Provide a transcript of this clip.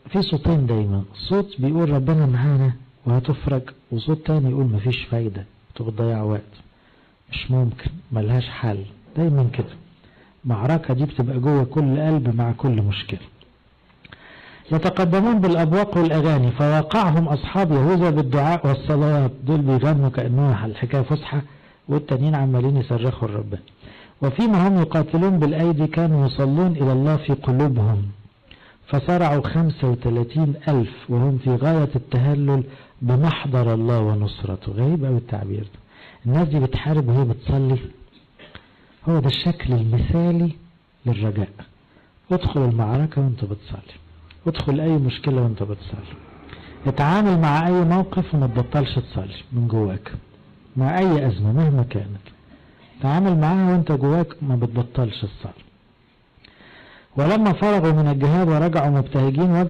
في صوتين دايما، صوت بيقول ربنا معانا وهتفرج، وصوت تاني يقول مفيش فايدة تضيع وقت، مش ممكن، ملهاش حل. دايما كده معركة دي بتبقى جوه كل قلب مع كل مشكلة. يتقدمون بالأبواق والأغاني، فوقعهم أصحاب يهوذا بالدعاء والصلوات. دول بيغنوا كأنها الحكاية فسحة، والتانيين عمالين يصرخوا لربنا. وفيما هم يقاتلون بالأيدي كانوا يصلون إلى الله في قلوبهم، فصرعوا 35,000 وهم في غاية التهلل بمحضر الله ونصرته. غريب أوي التعبير ده. الناس دي بتحارب وهي بتصلي. هو ده الشكل المثالي للرجاء. ادخل المعركة وانت بتصلي، ادخل اي مشكلة وانت بتصلي، اتعامل مع اي موقف وما تبطلش تصلي من جواك، مع اي ازمة مهما كانت تعامل معاها وانت جواك ما بتبطلش الصلاة. ولما فرغوا من الجهاد ورجعوا مبتهجين